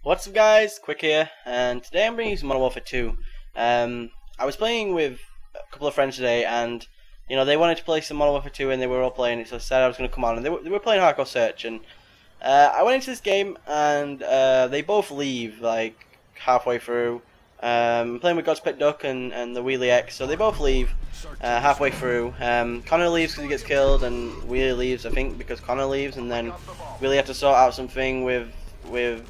What's up guys, Quick here, and today I'm bringing you some Modern Warfare 2. I was playing with a couple of friends today, and they wanted to play some Modern Warfare 2 and they were all playing it, so I said I was going to come on, and they were playing Hardcore Search, and I went into this game, and they both leave, like, halfway through. Playing with God's Pet Duck and the Wheelie X, so they both leave halfway through. Connor leaves because he gets killed, and Wheelie leaves, I think, because Connor leaves, and then Wheelie have to sort out something with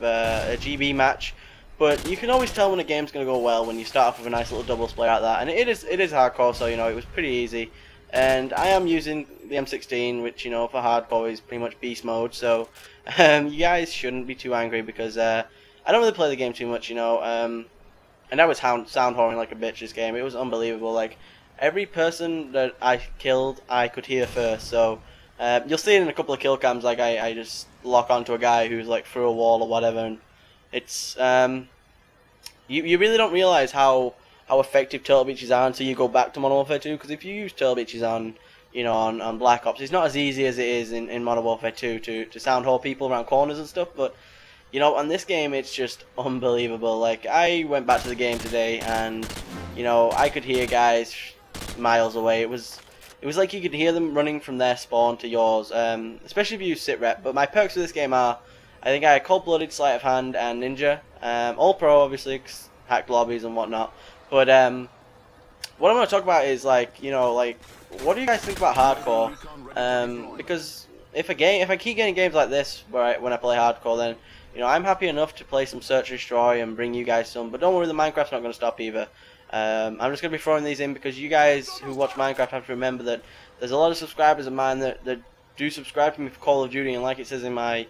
a GB match. But you can always tell when a game's going to go well when you start off with a nice little double play like that, and it is hardcore, so it was pretty easy. And I am using the M16, which for hardcore is pretty much beast mode, so you guys shouldn't be too angry because I don't really play the game too much, and I was sound whoring like a bitch this game. It was unbelievable. Like, every person that I killed, I could hear first. So you'll see it in a couple of kill cams. Like I just lock onto a guy who's like through a wall or whatever, and it's you really don't realize how effective turtle beaches are until you go back to Modern Warfare 2. Because if you use turtle beaches on on Black Ops, it's not as easy as it is in Modern Warfare 2 to sound hole people around corners and stuff. But on this game, it's just unbelievable. Like, I went back to the game today, and I could hear guys miles away. It was like you could hear them running from their spawn to yours, especially if you use sit rep. But my perks for this game are, I think I had Cold Blooded, Sleight of Hand, and Ninja. All pro, obviously, 'cause hacked lobbies and whatnot. But what I'm going to talk about is like what do you guys think about hardcore? Because if I keep getting games like this when I play hardcore, then I'm happy enough to play some Search and Destroy and bring you guys some, but don't worry, the Minecraft's not going to stop either. I'm just going to be throwing these in because you guys who watch Minecraft have to remember that there's a lot of subscribers of mine that do subscribe to me for Call of Duty, and like it says in my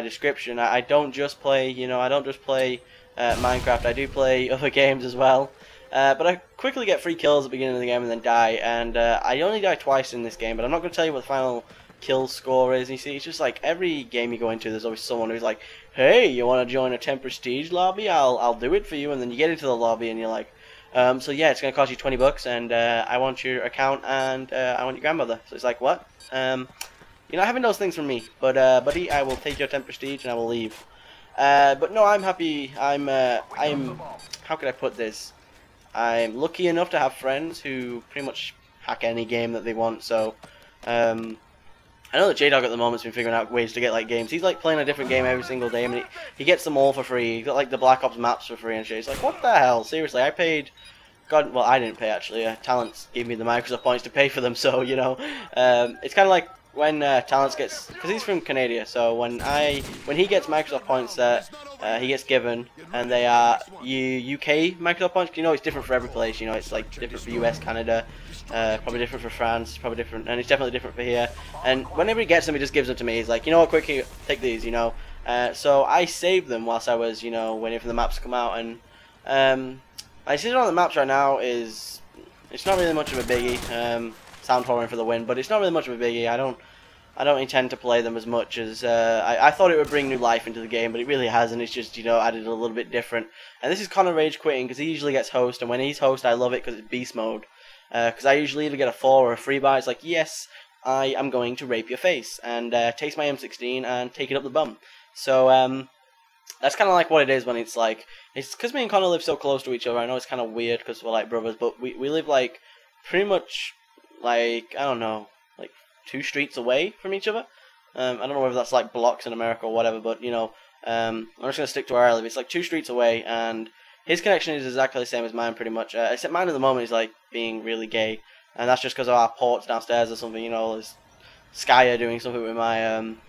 description, I don't just play, I don't just play Minecraft, I do play other games as well. But I quickly get 3 kills at the beginning of the game and then die, and I only die twice in this game, but I'm not going to tell you what the final kill score is. And you see, it's just like every game you go into, there's always someone who's like, hey, you want to join a 10 prestige lobby? I'll do it for you. And then you get into the lobby and you're like, so yeah, it's going to cost you 20 bucks, and I want your account, and I want your grandmother. So it's like, what? Having those things from me, but buddy, I will take your 10 prestige and I will leave. But no, I'm happy. I'm how could I put this? I'm lucky enough to have friends who pretty much hack any game that they want. So I know that J-Dog at the moment's been figuring out ways to get like games. He's like playing a different game every single day, and he gets them all for free. He got like the Black Ops maps for free and shit. He's like, what the hell? Seriously, I paid. God, well, I didn't pay actually. Talents gave me the Microsoft points to pay for them. So it's kind of like when Talents gets, because he's from Canada. So when he gets Microsoft points that he gets given, and they are UK Microsoft points. It's different for every place. It's like different for US, Canada. Probably different for France, probably different, and it's definitely different for here. And whenever he gets them, he just gives them to me. He's like, you know what, quick, here, take these, So I saved them whilst I was, waiting for the maps to come out. And my decision on the maps right now is, it's not really much of a biggie. Sound whoring for the win, but it's not really much of a biggie. I don't intend to play them as much as I thought it would bring new life into the game, but it really hasn't. It's just added a little bit different. And this is Connor rage quitting because he usually gets host, and when he's host, I love it because it's beast mode. Because I usually either get a 4 or a 3 bar. It's like, yes, I am going to rape your face and taste my M16 and take it up the bum. So that's kind of like what it is when it's like, it's because me and Connor live so close to each other. I know it's kind of weird because we're like brothers, but we live like pretty much like, I don't know, like 2 streets away from each other. I don't know whether that's like blocks in America or whatever, but I'm just gonna stick to where I live. It's like 2 streets away, and his connection is exactly the same as mine, pretty much. Except mine at the moment is like being really gay, and that's just because of our ports downstairs or something. There's Skyer doing something with my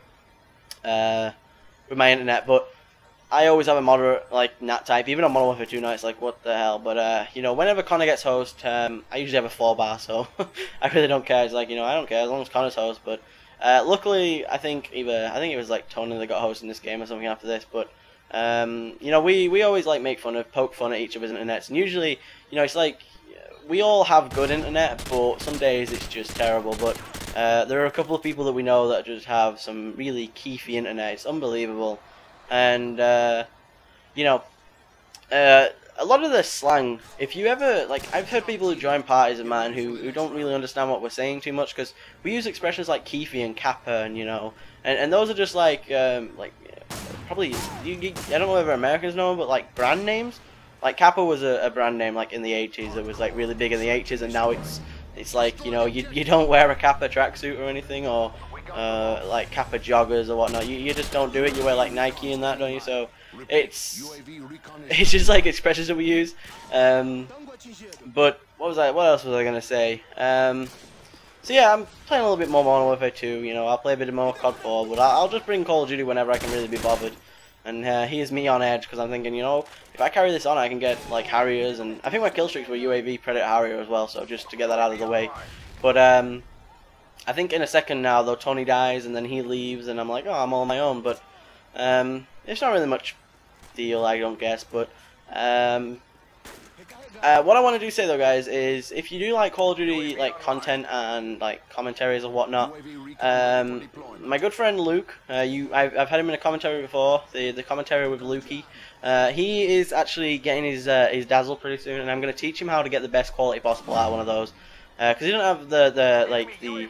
internet. But I always have a moderate like nat type, even on Modern Warfare 2 now. It's like, what the hell? But whenever Connor gets host, I usually have a 4 bar, so I really don't care. It's like I don't care as long as Connor's host. But luckily, I think it was like Tony that got host in this game or something after this, but. We always like poke fun at each other's internets, and usually, it's like we all have good internet, but some days it's just terrible. But there are a couple of people that we know that just have some really keefy internet. It's unbelievable, and a lot of the slang, if you ever, like, I've heard people who join parties of mine who don't really understand what we're saying too much, because we use expressions like keefy and kappa, and, and those are just like probably I don't know whether Americans know them, but like brand names. Like Kappa was a brand name like in the 80s. It was like really big in the 80s, and now it's like, you know, you don't wear a Kappa tracksuit or anything, or like Kappa joggers or whatnot. You just don't do it. You wear like Nike and that, don't you? So it's just like expressions that we use. But what else was I gonna say? So yeah, I'm playing a little bit more Modern Warfare 2. You know, I'll play a bit more COD 4, but I'll just bring Call of Duty whenever I can really be bothered. And here's me on edge, because I'm thinking, you know, if I carry this on, I can get like Harriers, and I think my kill streaks were UAV Predator Harrier as well. So just to get that out of the way. But I think in a second now, though, Tony dies and then he leaves, and I'm like, oh, I'm all on my own. But it's not really much deal, I don't guess. But what I want to say though, guys, is if you do like Call of Duty like content and like commentaries or whatnot, my good friend Luke, I've had him in a commentary before, the commentary with Lukey. He is actually getting his Dazzle pretty soon, and I'm going to teach him how to get the best quality possible out of one of those, because he doesn't have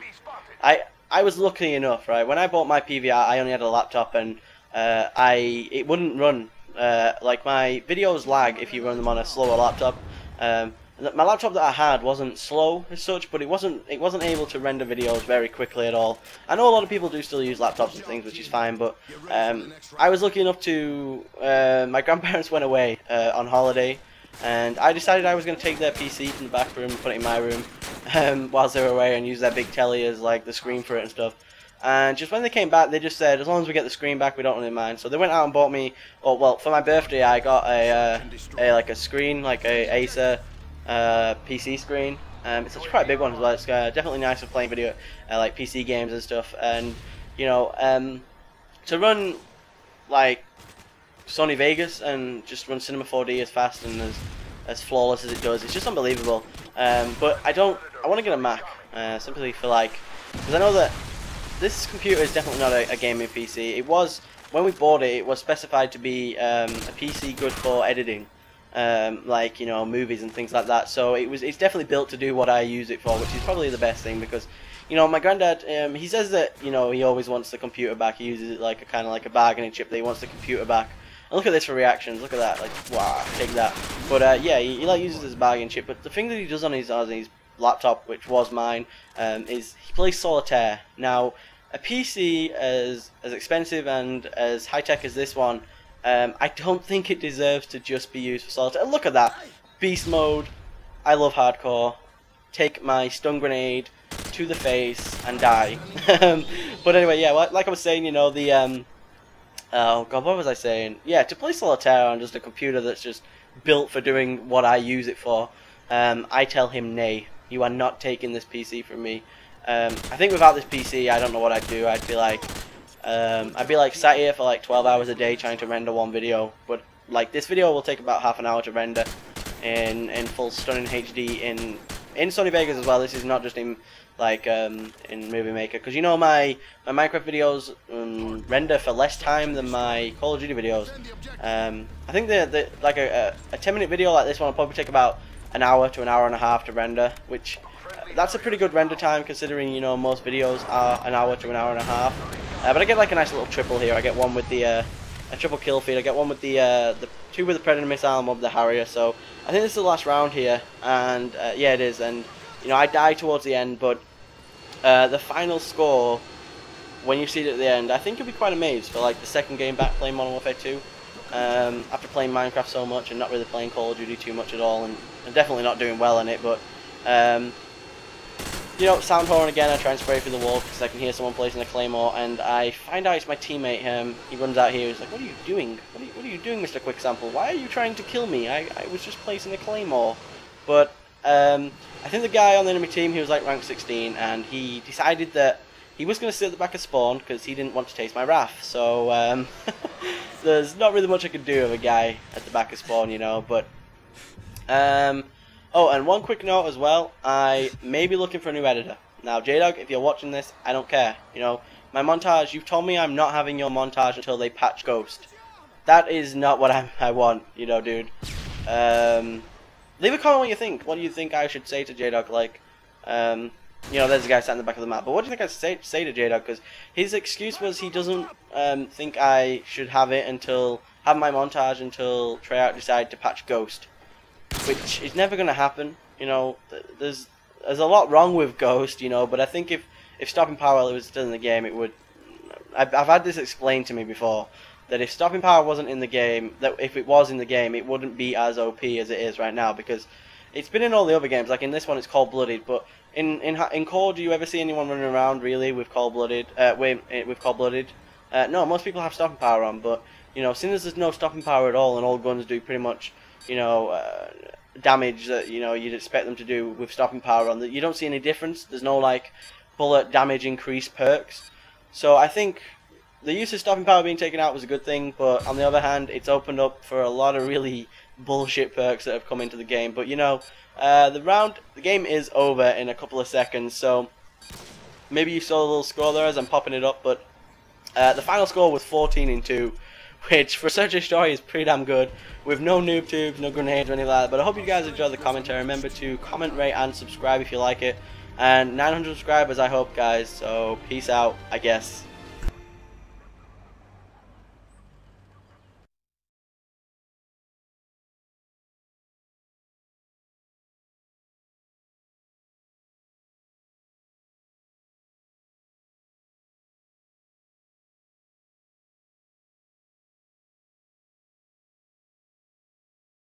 I was lucky enough, right? When I bought my PVR, I only had a laptop, and it wouldn't run. Like my videos lag if you run them on a slower laptop. My laptop that I had wasn't slow as such, but it wasn't able to render videos very quickly at all. I know a lot of people do still use laptops and things, which is fine, but I was lucky enough to my grandparents went away on holiday, and I decided I was going to take their PC from the back room and put it in my room whilst they were away, and use their big telly as like the screen for it and stuff. And just when they came back, they just said, as long as we get the screen back, we don't really mind. So they went out and bought me, well, for my birthday, I got a screen, like a Acer PC screen. It's actually quite a big one as well. It's definitely nice for playing video, like PC games and stuff. And you know, to run like Sony Vegas and just run Cinema 4D as fast and as flawless as it does, it's just unbelievable. But I want to get a Mac, simply for like, because I know that this computer is definitely not a gaming PC. It was, when we bought it, it was specified to be a PC good for editing, like, you know, movies and things like that. So it's definitely built to do what I use it for, which is probably the best thing, because, you know, my granddad, he says that, you know, he always wants the computer back. He uses it like a kind of like a bargaining chip, that he wants the computer back. And look at this for reactions. Look at that, like, wow, take that. But yeah, he like uses his bargaining chip. But the thing that he does on his laptop, which was mine, is he plays solitaire. Now, a PC as expensive and as high tech as this one, I don't think it deserves to just be used for solitaire. Look at that, beast mode. I love hardcore. Take my stun grenade to the face and die. But anyway, yeah, like I was saying, you know, the oh god, what was I saying? Yeah, to play solitaire on just a computer that's just built for doing what I use it for, I tell him nay. You are not taking this PC from me. I think without this PC, I don't know what I'd do. I'd be like sat here for like 12 hours a day trying to render one video. But like this video will take about half an hour to render in full stunning HD in Sony Vegas as well. This is not just in like in Movie Maker, because you know my Minecraft videos render for less time than my Call of Duty videos. I think like a 10-minute video like this one will probably take about an hour to an hour and a half to render, which that's a pretty good render time considering, you know, most videos are an hour to an hour and a half. But I get like a nice little triple here. I get one with the a triple kill feed. I get one with the two with the Predator missile and one with the Harrier. So I think this is the last round here, and yeah, it is. And you know, I die towards the end, but the final score, when you see it at the end, I think you'll be quite amazed for like the second game back playing Modern Warfare 2. After playing Minecraft so much and not really playing Call of Duty too much at all, and definitely not doing well in it, but you know, sound horn again. I try and spray through the wall because I can hear someone placing a claymore, and I find out it's my teammate. He runs out here. He's like, "What are you doing? What are you doing, Mr. Quick Sample? Why are you trying to kill me? I was just placing a claymore." But I think the guy on the enemy team, he was like rank 16, and he decided that he was going to sit at the back of spawn because he didn't want to taste my wrath. So there's not really much I could do with a guy at the back of spawn, you know. But oh, and one quick note as well, I may be looking for a new editor. Now, J-Dog, if you're watching this, I don't care. You know, my montage, you've told me I'm not having your montage until they patch Ghost. That is not what I want, you know, dude. Leave a comment what you think. What do you think I should say to J-Dog? Like, you know, there's a guy sat in the back of the map. But what do you think I say to J-Dog? Because his excuse was he doesn't think I should have my montage until Treyarch decide to patch Ghost, which is never going to happen. You know, there's a lot wrong with Ghost, you know, but I think if stopping power was still in the game, it would. I've had this explained to me before, that if stopping power wasn't in the game, that if it was in the game, it wouldn't be as OP as it is right now, because it's been in all the other games. Like in this one, it's cold-blooded, but in Core, do you ever see anyone running around really with cold-blooded? With cold-blooded? No, most people have stopping power on, but you know, since there's no stopping power at all, and all guns do pretty much, you know, damage that you know you'd expect them to do with stopping power on, that you don't see any difference. There's no like bullet damage increase perks. So I think the use of stopping power being taken out was a good thing, but on the other hand, it's opened up for a lot of really bullshit perks that have come into the game. But you know, the game is over in a couple of seconds, so maybe you saw a little score there as I'm popping it up, but the final score was 14-2, which for such a story is pretty damn good, with no noob tubes, no grenades or anything like that. But I hope you guys enjoyed the commentary. Remember to comment, rate and subscribe if you like it, and 900 subscribers I hope, guys, so peace out, I guess.